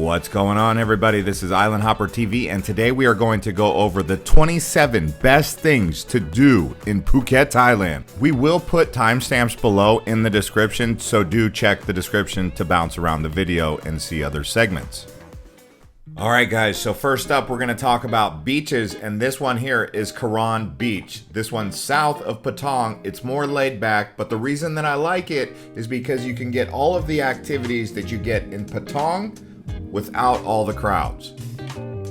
What's going on, everybody? This is Island Hopper TV, and today we are going to go over the 27 best things to do in Phuket, Thailand. We will put timestamps below in the description, so do check the description to bounce around the video and see other segments. Alright guys, so first up we're going to talk about beaches, and this one here is Karon Beach. This one's south of Patong. It's more laid back, but the reason that I like it is because you can get all of the activities that you get in Patong without all the crowds.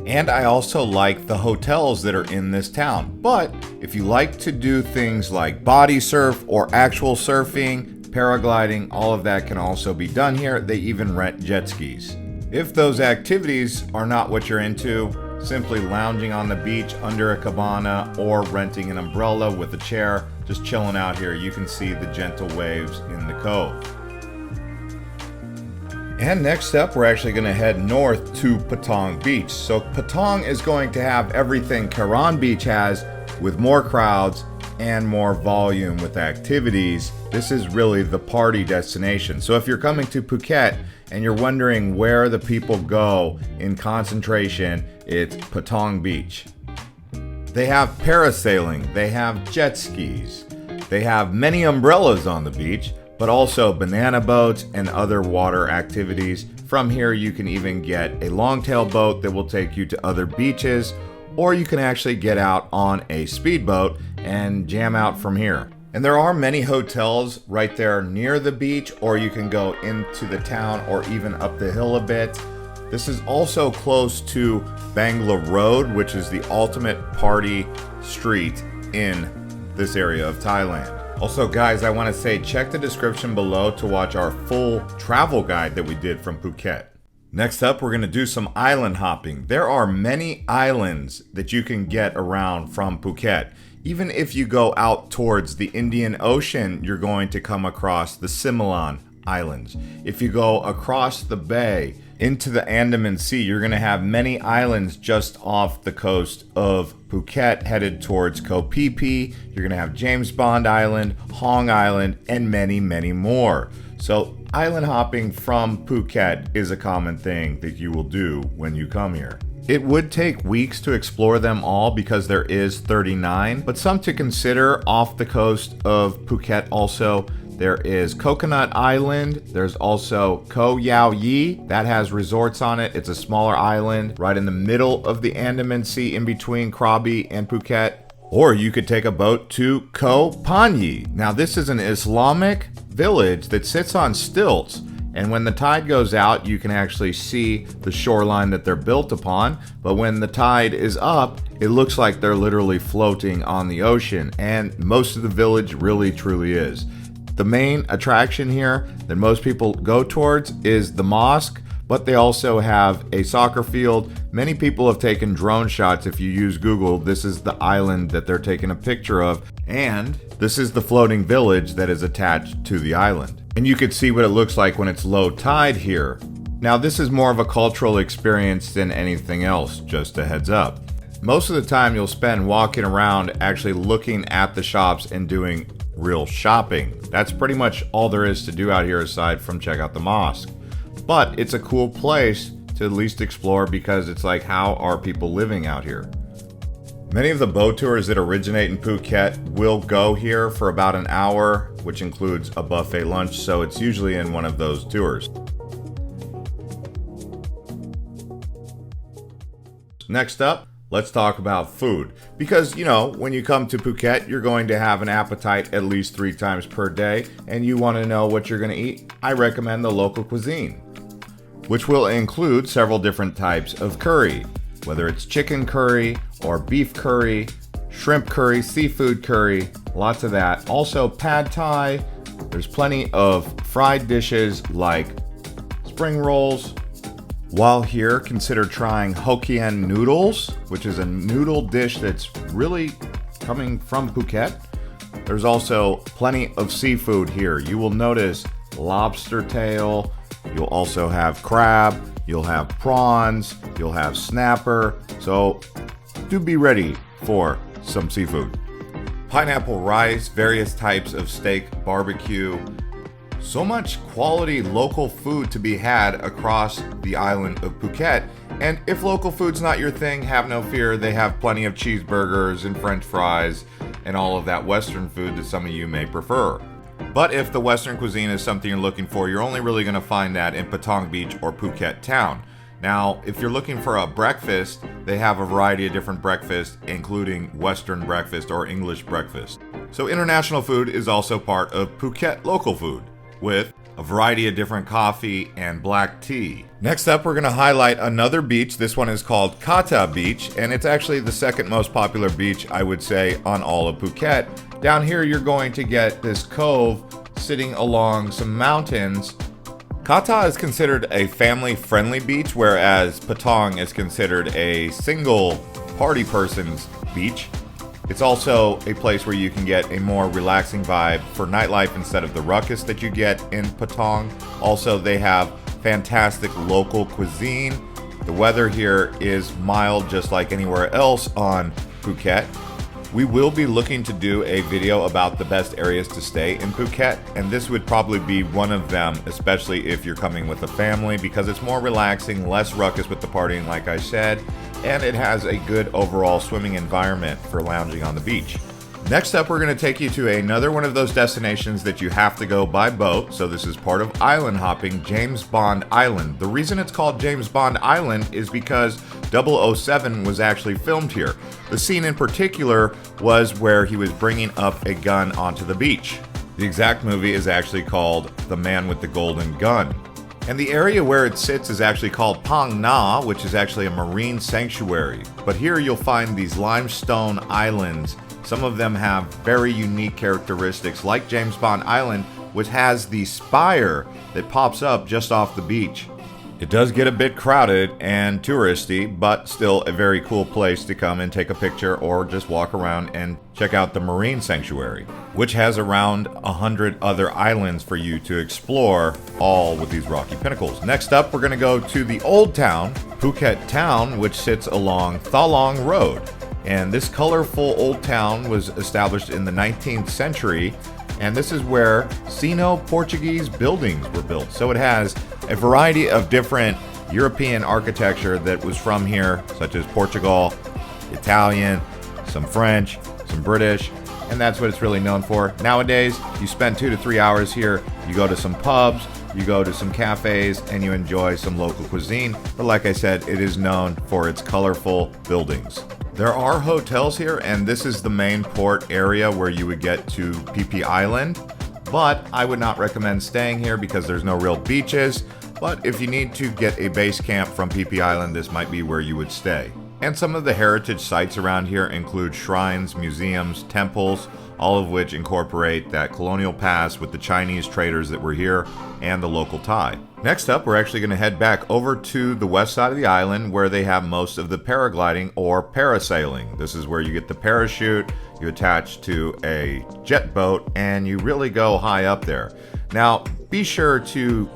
And I also like the hotels that are in this town. But if you like to do things like body surf or actual surfing, paragliding, all of that can also be done here. They even rent jet skis. If those activities are not what you're into, simply lounging on the beach under a cabana or renting an umbrella with a chair, just chilling out here, you can see the gentle waves in the cove. And next up, we're actually going to head north to Patong Beach. So Patong is going to have everything Karon Beach has, with more crowds and more volume with activities. This is really the party destination. So if you're coming to Phuket and you're wondering where the people go in concentration, it's Patong Beach. They have parasailing, they have jet skis, they have many umbrellas on the beach, but also banana boats and other water activities. From here, you can even get a longtail boat that will take you to other beaches, or you can actually get out on a speedboat and jam out from here. And there are many hotels right there near the beach, or you can go into the town or even up the hill a bit. This is also close to Bangla Road, which is the ultimate party street in this area of Thailand. Also guys, I want to say check the description below to watch our full travel guide that we did from Phuket. Next up, we're going to do some island hopping. There are many islands that you can get around from Phuket. Even if you go out towards the Indian Ocean, you're going to come across the Similan Islands. If you go across the bay into the Andaman Sea, you're going to have many islands just off the coast of Phuket headed towards Koh Panyee. You're going to have James Bond Island, Hong Island, and many, many more. So island hopping from Phuket is a common thing that you will do when you come here. It would take weeks to explore them all because there is 39, but some to consider off the coast of Phuket also. There is Coconut Island. There's also Koh Panyee. That has resorts on it. It's a smaller island right in the middle of the Andaman Sea in between Krabi and Phuket. Or you could take a boat to Koh Panyee. Now this is an Islamic village that sits on stilts. And when the tide goes out, you can actually see the shoreline that they're built upon. But when the tide is up, it looks like they're literally floating on the ocean. And most of the village really truly is. The main attraction here that most people go towards is the mosque, but they also have a soccer field. Many people have taken drone shots. If you use Google, this is the island that they're taking a picture of. And this is the floating village that is attached to the island. And you can see what it looks like when it's low tide here. Now this is more of a cultural experience than anything else, just a heads up. Most of the time you'll spend walking around actually looking at the shops and doing real shopping. That's pretty much all there is to do out here aside from check out the mosque. But it's a cool place to at least explore because it's like, how are people living out here? Many of the boat tours that originate in Phuket will go here for about an hour, which includes a buffet lunch, so it's usually in one of those tours. Next up, let's talk about food. Because, you know, when you come to Phuket, you're going to have an appetite at least 3 times per day, and you want to know what you're going to eat. I recommend the local cuisine, which will include several different types of curry, whether it's chicken curry or beef curry, shrimp curry, seafood curry, lots of that. Also pad thai. There's plenty of fried dishes like spring rolls. While here, consider trying Hokkien noodles, which is a noodle dish that's really coming from Phuket. There's also plenty of seafood here. You will notice lobster tail. You'll also have crab. You'll have prawns. You'll have snapper. So do be ready for some seafood. Pineapple rice, various types of steak barbecue, So much quality local food to be had across the island of Phuket. And if local food's not your thing, have no fear. They have plenty of cheeseburgers and french fries and all of that Western food that some of you may prefer. But if the Western cuisine is something you're looking for, you're only really going to find that in Patong Beach or Phuket Town. Now, if you're looking for a breakfast, they have a variety of different breakfasts, including Western breakfast or English breakfast. So international food is also part of Phuket local food, with a variety of different coffee and black tea. Next up, we're going to highlight another beach. This one is called Kata Beach, and it's actually the second most popular beach, I would say, on all of Phuket. Down here, you're going to get this cove sitting along some mountains. Kata is considered a family-friendly beach, whereas Patong is considered a single party person's beach. It's also a place where you can get a more relaxing vibe for nightlife instead of the ruckus that you get in Patong. Also, they have fantastic local cuisine. The weather here is mild, just like anywhere else on Phuket. We will be looking to do a video about the best areas to stay in Phuket, and this would probably be one of them, especially if you're coming with a family, because it's more relaxing, less ruckus with the partying, like I said, and it has a good overall swimming environment for lounging on the beach. Next up, we're going to take you to another one of those destinations that you have to go by boat. So this is part of island hopping, James Bond Island. The reason it's called James Bond Island is because 007 was actually filmed here. The scene in particular was where he was bringing up a gun onto the beach. The exact movie is actually called The Man with the Golden Gun. And the area where it sits is actually called Phang Na, which is actually a marine sanctuary. But here you'll find these limestone islands. Some of them have very unique characteristics, like James Bond Island, which has the spire that pops up just off the beach. It does get a bit crowded and touristy, but still a very cool place to come and take a picture or just walk around and check out the marine sanctuary, which has around 100 other islands for you to explore, all with these rocky pinnacles. Next up, we're going to go to the old town, Phuket Town, which sits along Thalong Road. And this colorful old town was established in the 19th century, and this is where Sino-Portuguese buildings were built. So it has a variety of different European architecture that was from here, such as Portugal, Italian, some French, some British, and that's what it's really known for. Nowadays, you spend 2 to 3 hours here, you go to some pubs, you go to some cafes, and you enjoy some local cuisine. But like I said, it is known for its colorful buildings. There are hotels here, and this is the main port area where you would get to Phi Phi Island, but I would not recommend staying here because there's no real beaches. But if you need to get a base camp from Phi Phi Island, this might be where you would stay. And some of the heritage sites around here include shrines, museums, temples, all of which incorporate that colonial past with the Chinese traders that were here and the local Thai. Next up, we're actually going to head back over to the west side of the island where they have most of the paragliding or parasailing. This is where you get the parachute, you attach to a jet boat, and you really go high up there. Now, be sure to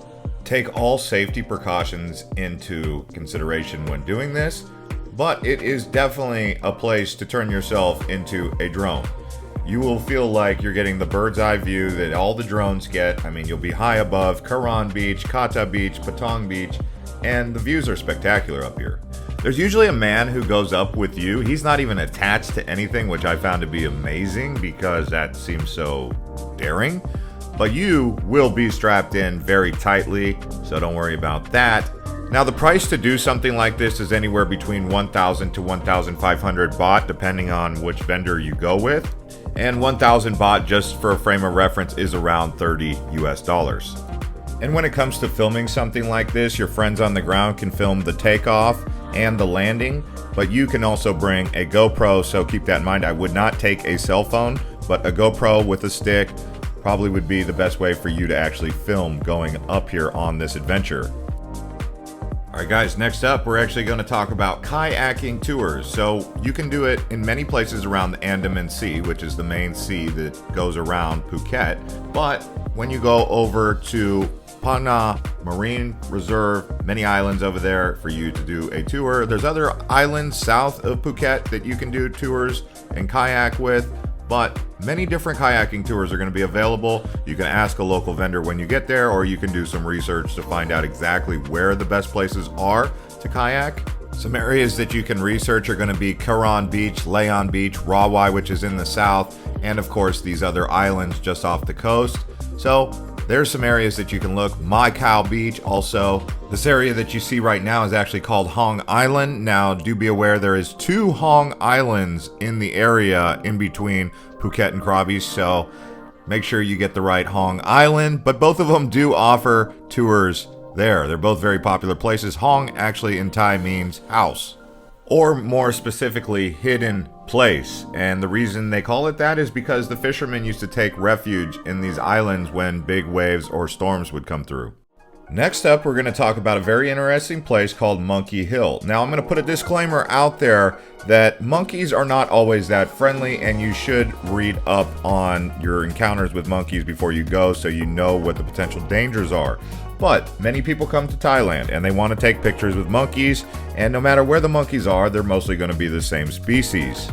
take all safety precautions into consideration when doing this, but it is definitely a place to turn yourself into a drone. You will feel like you're getting the bird's eye view that all the drones get. I mean, you'll be high above Karon Beach, Kata Beach, Patong Beach, and the views are spectacular up here. There's usually a man who goes up with you. He's not even attached to anything, which I found to be amazing because that seems so daring. But you will be strapped in very tightly, so don't worry about that. Now, the price to do something like this is anywhere between 1,000 to 1,500 baht, depending on which vendor you go with. And 1,000 baht, just for a frame of reference, is around $30 US. And when it comes to filming something like this, your friends on the ground can film the takeoff and the landing, but you can also bring a GoPro, so keep that in mind. I would not take a cell phone, but a GoPro with a stick probably would be the best way for you to actually film going up here on this adventure. Alright guys, next up we're actually going to talk about kayaking tours. So you can do it in many places around the Andaman Sea, which is the main sea that goes around Phuket. But when you go over to Phang Na Marine Reserve, many islands over there for you to do a tour. There's other islands south of Phuket that you can do tours and kayak with, but many different kayaking tours are going to be available. You can ask a local vendor when you get there, or you can do some research to find out exactly where the best places are to kayak. Some areas that you can research are going to be Karon Beach, Leon Beach, Rawai, which is in the south, and of course these other islands just off the coast. So there's some areas that you can look. Kata Beach also. This area that you see right now is actually called Hong Island. Now, do be aware there is 2 Hong Islands in the area in between Phuket and Krabi, so make sure you get the right Hong Island. But both of them do offer tours there. They're both very popular places. Hong actually in Thai means house, or more specifically, hidden place. And the reason they call it that is because the fishermen used to take refuge in these islands when big waves or storms would come through. Next up, we're going to talk about a very interesting place called Monkey Hill. Now, I'm going to put a disclaimer out there that monkeys are not always that friendly, and you should read up on your encounters with monkeys before you go so you know what the potential dangers are. But many people come to Thailand and they want to take pictures with monkeys, and no matter where the monkeys are, they're mostly going to be the same species.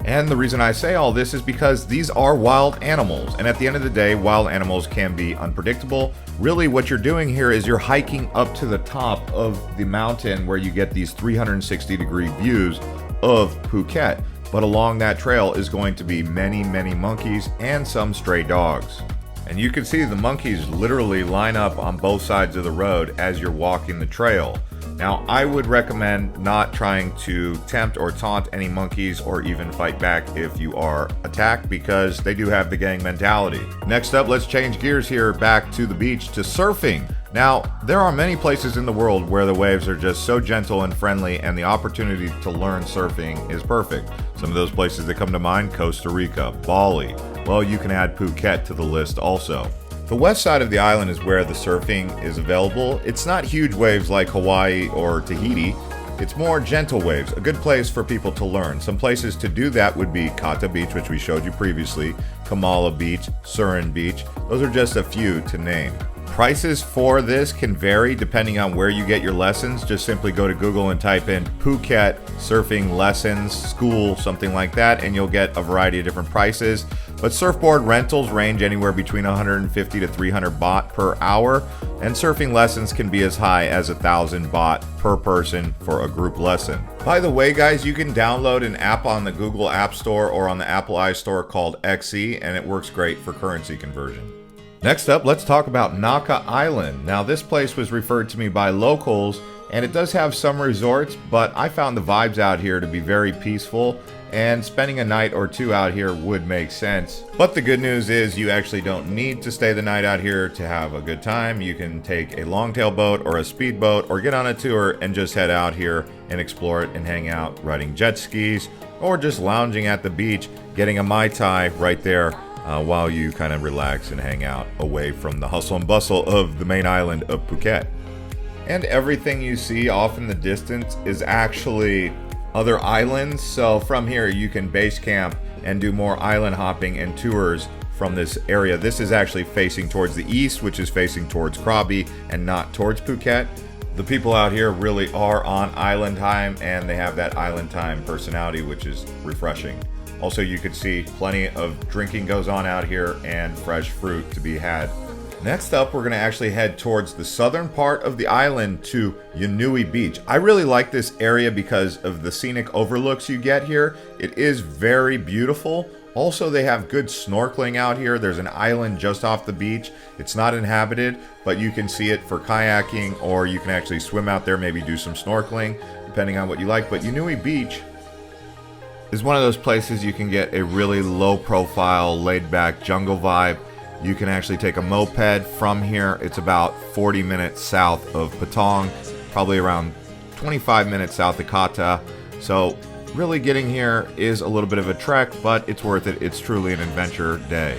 And the reason I say all this is because these are wild animals, and at the end of the day, wild animals can be unpredictable. Really, what you're doing here is you're hiking up to the top of the mountain where you get these 360-degree views of Phuket. But along that trail is going to be many, many monkeys and some stray dogs. And you can see the monkeys literally line up on both sides of the road as you're walking the trail. Now, I would recommend not trying to tempt or taunt any monkeys or even fight back if you are attacked, because they do have the gang mentality. Next up, let's change gears here back to the beach to surfing. Now, there are many places in the world where the waves are just so gentle and friendly, and the opportunity to learn surfing is perfect. Some of those places that come to mind: Costa Rica, Bali. Well, you can add Phuket to the list also. The west side of the island is where the surfing is available. It's not huge waves like Hawaii or Tahiti. It's more gentle waves, a good place for people to learn. Some places to do that would be Kata Beach, which we showed you previously, Kamala Beach, Surin Beach. Those are just a few to name. Prices for this can vary depending on where you get your lessons. Just simply go to Google and type in Phuket surfing lessons school, something like that, and you'll get a variety of different prices. But surfboard rentals range anywhere between 150 to 300 baht per hour, and surfing lessons can be as high as 1,000 baht per person for a group lesson. By the way, guys, you can download an app on the Google App Store or on the Apple iStore called XE, and it works great for currency conversion. Next up, let's talk about Naka Island. Now, this place was referred to me by locals, and it does have some resorts, but I found the vibes out here to be very peaceful, and spending a night or two out here would make sense. But the good news is you actually don't need to stay the night out here to have a good time. You can take a longtail boat or a speedboat or get on a tour and just head out here and explore it and hang out riding jet skis, or just lounging at the beach, getting a Mai Tai right there while you kind of relax and hang out away from the hustle and bustle of the main island of Phuket. And everything you see off in the distance is actually other islands. So from here you can base camp and do more island hopping and tours from this area. This is actually facing towards the east, which is facing towards Krabi and not towards Phuket. The people out here really are on island time, and they have that island time personality, which is refreshing. Also, you could see plenty of drinking goes on out here and fresh fruit to be had. Next up, we're going to actually head towards the southern part of the island to Yanui Beach. I really like this area because of the scenic overlooks you get here. It is very beautiful. Also, they have good snorkeling out here. There's an island just off the beach. It's not inhabited, but you can see it for kayaking, or you can actually swim out there, maybe do some snorkeling, depending on what you like. But Yanui Beach is one of those places you can get a really low profile, laid back jungle vibe. You can actually take a moped from here. It's about 40 minutes south of Patong, probably around 25 minutes south of Kata. So really getting here is a little bit of a trek, but it's worth it. It's truly an adventure day.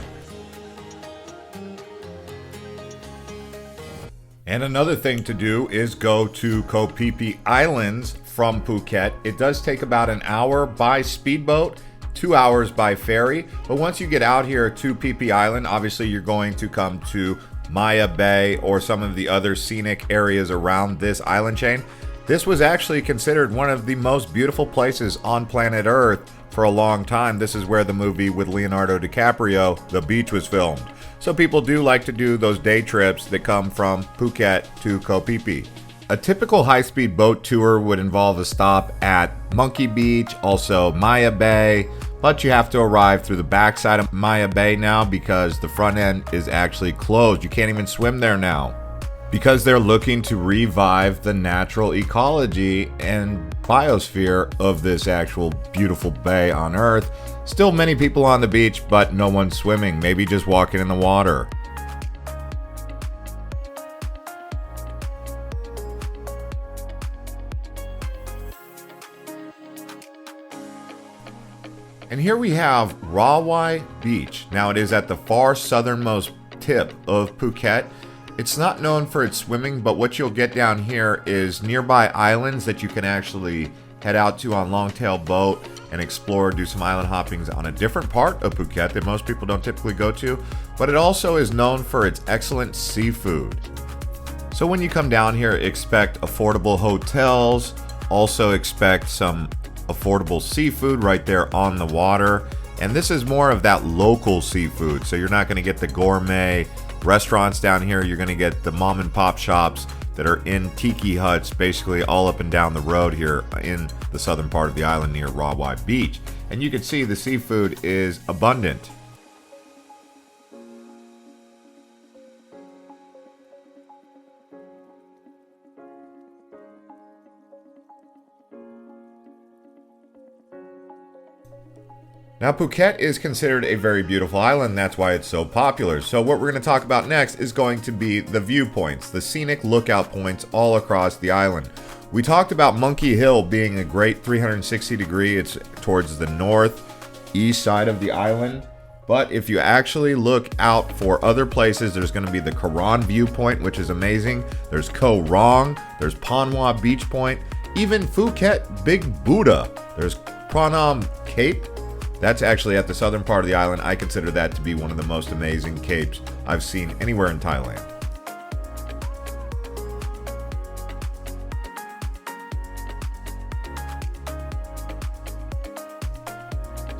And another thing to do is go to Koh Phi Phi Islands from Phuket. It does take about an hour by speedboat, 2 hours by ferry. But once you get out here to Phi Phi Island, obviously you're going to come to Maya Bay or some of the other scenic areas around this island chain. This was actually considered one of the most beautiful places on planet Earth for a long time, this is where the movie with Leonardo DiCaprio, The Beach, was filmed. So people do like to do those day trips that come from Phuket to Koh Phi Phi. A typical high-speed boat tour would involve a stop at Monkey Beach, also Maya Bay, but you have to arrive through the backside of Maya Bay now because the front end is actually closed. You can't even swim there now because they're looking to revive the natural ecology and biosphere of this actual beautiful bay on Earth. Still many people on the beach, but no one swimming, maybe just walking in the water. And here we have Rawai Beach. Now it is at the far southernmost tip of Phuket. It's not known for its swimming, but what you'll get down here is nearby islands that you can actually head out to on longtail boat and explore, do some island hoppings on a different part of Phuket that most people don't typically go to. But it also is known for its excellent seafood. So when you come down here, expect affordable hotels, also expect some affordable seafood right there on the water. And this is more of that local seafood, so you're not going to get the gourmet restaurants down here. You're going to get the mom and pop shops that are in tiki huts basically all up and down the road here in the southern part of the island near Rawai Beach. And you can see the seafood is abundant. Now, Phuket is considered a very beautiful island, that's why it's so popular. So what we're going to talk about next is going to be the viewpoints, the scenic lookout points all across the island. We talked about Monkey Hill being a great 360 degree. It's towards the northeast side of the island. But if you actually look out for other places, there's going to be the Karon Viewpoint, which is amazing. There's Koh Rong, there's Panyee Beach Point, even Phuket Big Buddha. There's Pranam Cape. That's actually at the southern part of the island. I consider that to be one of the most amazing capes I've seen anywhere in Thailand.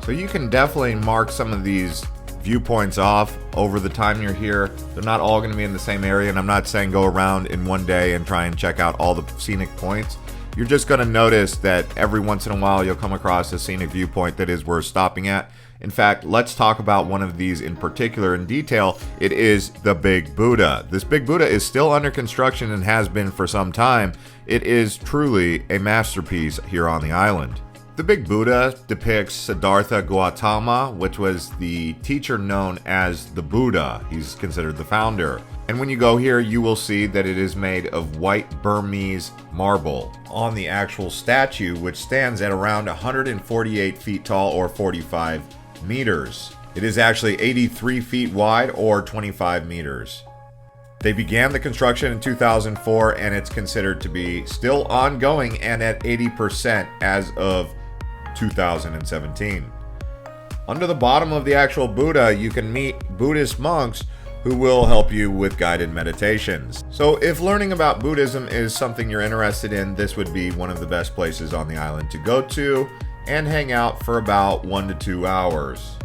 So you can definitely mark some of these viewpoints off over the time you're here. They're not all going to be in the same area, and I'm not saying go around in one day and try and check out all the scenic points. You're just going to notice that every once in a while you'll come across a scenic viewpoint that is worth stopping at. In fact, let's talk about one of these in particular in detail. It is the Big Buddha. This Big Buddha is still under construction and has been for some time. It is truly a masterpiece here on the island. The Big Buddha depicts Siddhartha Gautama, which was the teacher known as the Buddha. He's considered the founder. And when you go here, you will see that it is made of white Burmese marble on the actual statue, which stands at around 148 feet tall or 45 meters. It is actually 83 feet wide or 25 meters. They began the construction in 2004, and it's considered to be still ongoing and at 80% as of 2017. Under the bottom of the actual Buddha, you can meet Buddhist monks who will help you with guided meditations. So if learning about Buddhism is something you're interested in, this would be one of the best places on the island to go to and hang out for about 1 to 2 hours.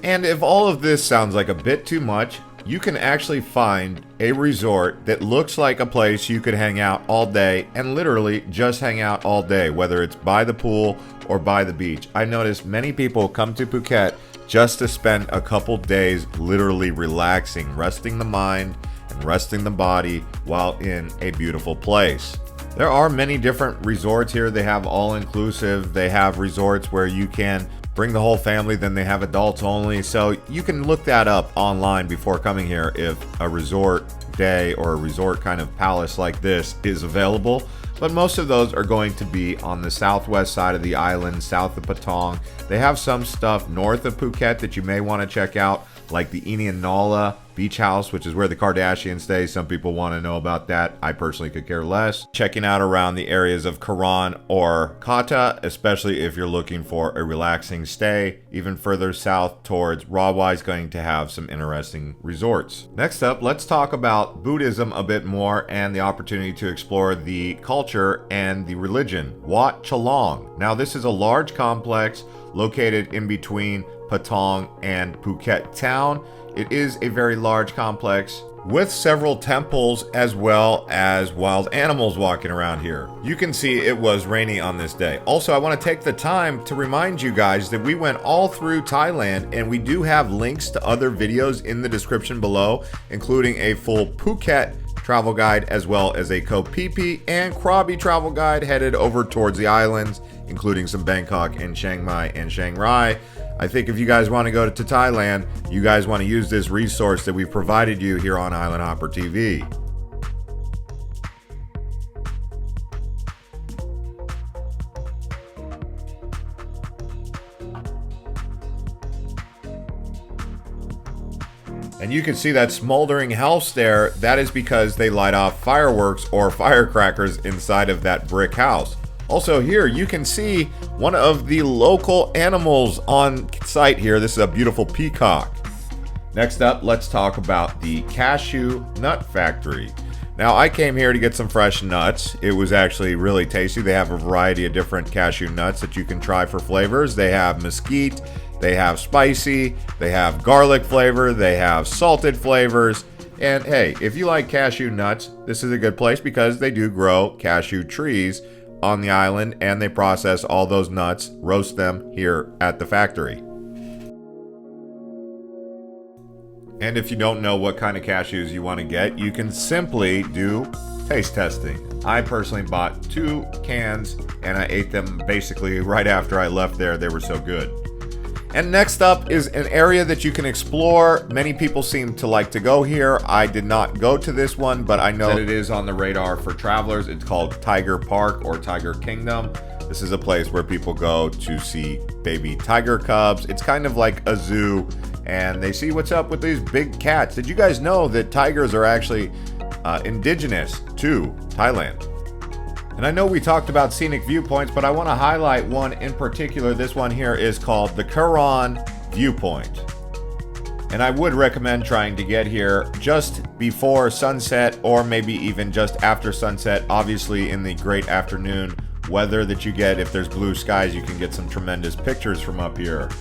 And if all of this sounds like a bit too much, you can actually find a resort that looks like a place you could hang out all day and literally just hang out all day, whether it's by the pool or by the beach. I noticed many people come to Phuket just to spend a couple days literally relaxing, resting the mind and resting the body while in a beautiful place. There are many different resorts here. They have all-inclusive. They have resorts where you can bring the whole family, then they have adults only. So you can look that up online before coming here if a resort day or a resort kind of palace like this is available. But most of those are going to be on the southwest side of the island, south of Patong. They have some stuff north of Phuket that you may want to check out, like the Inianala Beach House, which is where the Kardashians stay. Some people want to know about that. I personally could care less. Checking out around the areas of Karon or Kata, especially if you're looking for a relaxing stay. Even further south towards Rawai is going to have some interesting resorts. Next up, let's talk about Buddhism a bit more and the opportunity to explore the culture and the religion. Wat Chalong. Now, this is a large complex located in between Patong and Phuket Town. It is a very large complex with several temples as well as wild animals walking around here. You can see it was rainy on this day. Also, I want to take the time to remind you guys that we went all through Thailand, and we do have links to other videos in the description below, including a full Phuket travel guide as well as a Koh Phi Phi and Krabi travel guide headed over towards the islands, including some Bangkok and Chiang Mai and Chiang Rai. I think if you guys want to go to Thailand, you guys want to use this resource that we've provided you here on Island Hopper TV. And you can see that smoldering house there. That is because they light off fireworks or firecrackers inside of that brick house. Also here, you can see one of the local animals on site here. This is a beautiful peacock. Next up, let's talk about the Cashew Nut Factory. Now, I came here to get some fresh nuts. It was actually really tasty. They have a variety of different cashew nuts that you can try for flavors. They have mesquite, they have spicy, they have garlic flavor, they have salted flavors. And hey, if you like cashew nuts, this is a good place because they do grow cashew trees on the island, and they process all those nuts, roast them here at the factory. And if you don't know what kind of cashews you want to get, you can simply do taste testing. I personally bought 2 cans and I ate them basically right after I left there. They were so good. And next up is an area that you can explore. Many people seem to like to go here. I did not go to this one, but I know that it is on the radar for travelers. It's called Tiger Park or Tiger Kingdom. This is a place where people go to see baby tiger cubs. It's kind of like a zoo, and they see what's up with these big cats. Did you guys know that tigers are actually indigenous to Thailand? And I know we talked about scenic viewpoints, but I want to highlight one in particular. This one here is called the Karon Viewpoint. And I would recommend trying to get here just before sunset or maybe even just after sunset. Obviously, in the great afternoon weather that you get, if there's blue skies, you can get some tremendous pictures from up here.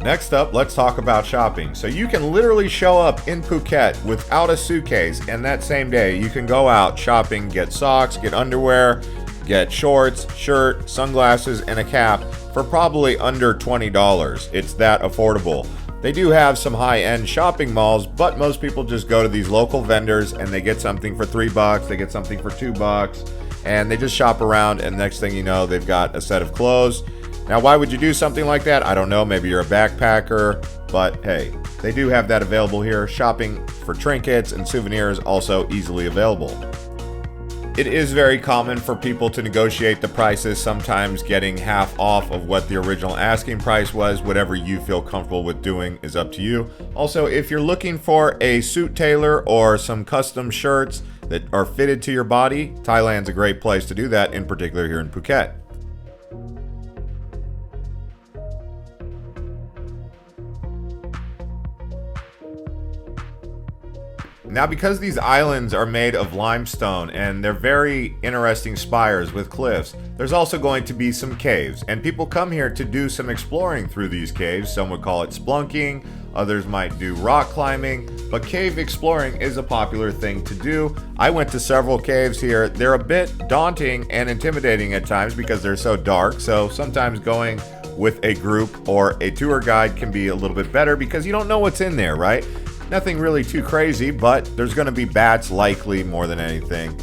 Next up, let's talk about shopping. So you can literally show up in Phuket without a suitcase, and that same day you can go out shopping, get socks, get underwear, get shorts, shirt, sunglasses, and a cap for probably under $20. It's that affordable. They do have some high-end shopping malls, but most people just go to these local vendors and they get something for $3, they get something for $2, and they just shop around, and next thing you know, they've got a set of clothes. Now, why would you do something like that? I don't know. Maybe you're a backpacker, but hey, they do have that available here. Shopping for trinkets and souvenirs also easily available. It is very common for people to negotiate the prices, sometimes getting half off of what the original asking price was. Whatever you feel comfortable with doing is up to you. Also, if you're looking for a suit tailor or some custom shirts that are fitted to your body, Thailand's a great place to do that, in particular here in Phuket. Now, because these islands are made of limestone and they're very interesting spires with cliffs, there's also going to be some caves, and people come here to do some exploring through these caves. Some would call it splunking, others might do rock climbing, but cave exploring is a popular thing to do. I went to several caves here. They're a bit daunting and intimidating at times because they're so dark, so sometimes going with a group or a tour guide can be a little bit better because you don't know what's in there, right? Nothing really too crazy, but there's going to be bats likely more than anything.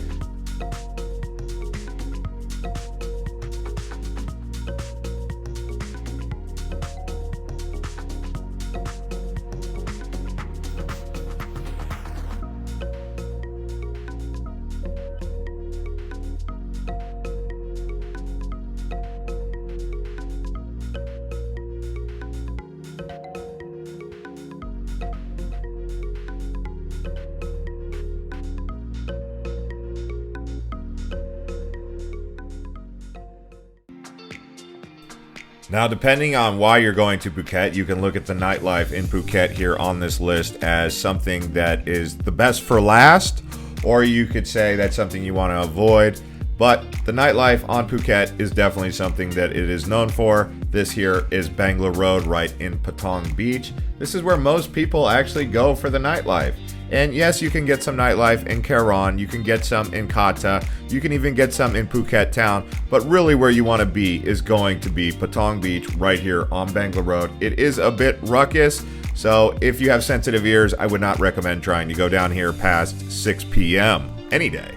Now, depending on why you're going to Phuket, you can look at the nightlife in Phuket here on this list as something that is the best for last, or you could say that's something you want to avoid. But the nightlife on Phuket is definitely something that it is known for. This here is Bangla Road right in Patong Beach. This is where most people actually go for the nightlife. And yes, you can get some nightlife in Karon, you can get some in Kata, you can even get some in Phuket Town, but really where you want to be is going to be Patong Beach right here on Bangla Road. It is a bit ruckus, so if you have sensitive ears, I would not recommend trying to go down here past 6 p.m. any day.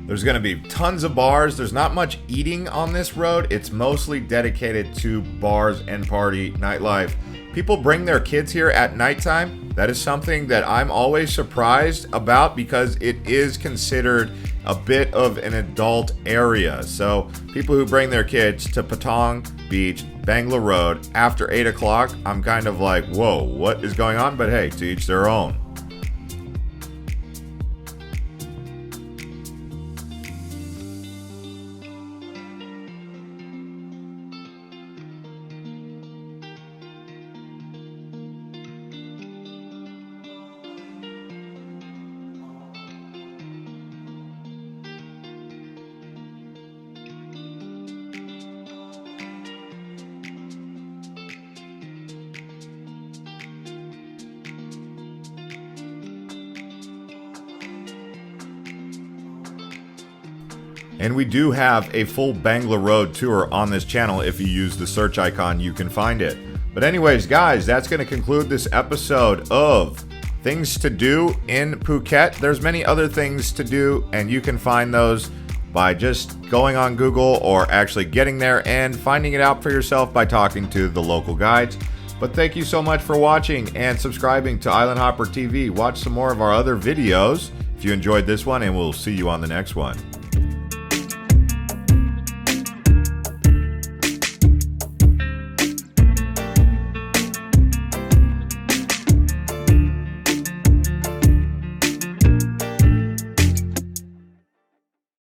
There's going to be tons of bars. There's not much eating on this road. It's mostly dedicated to bars and party nightlife. People bring their kids here at nighttime. That is something that I'm always surprised about because it is considered a bit of an adult area. So people who bring their kids to Patong Beach, Bangla Road after 8 o'clock, I'm kind of like, whoa, what is going on? But hey, to each their own. And we do have a full Bangla Road tour on this channel. If you use the search icon, you can find it. But anyways, guys, that's going to conclude this episode of things to do in Phuket. There's many other things to do, and you can find those by just going on Google or actually getting there and finding it out for yourself by talking to the local guides. But thank you so much for watching and subscribing to Island Hopper TV. Watch some more of our other videos if you enjoyed this one, and we'll see you on the next one.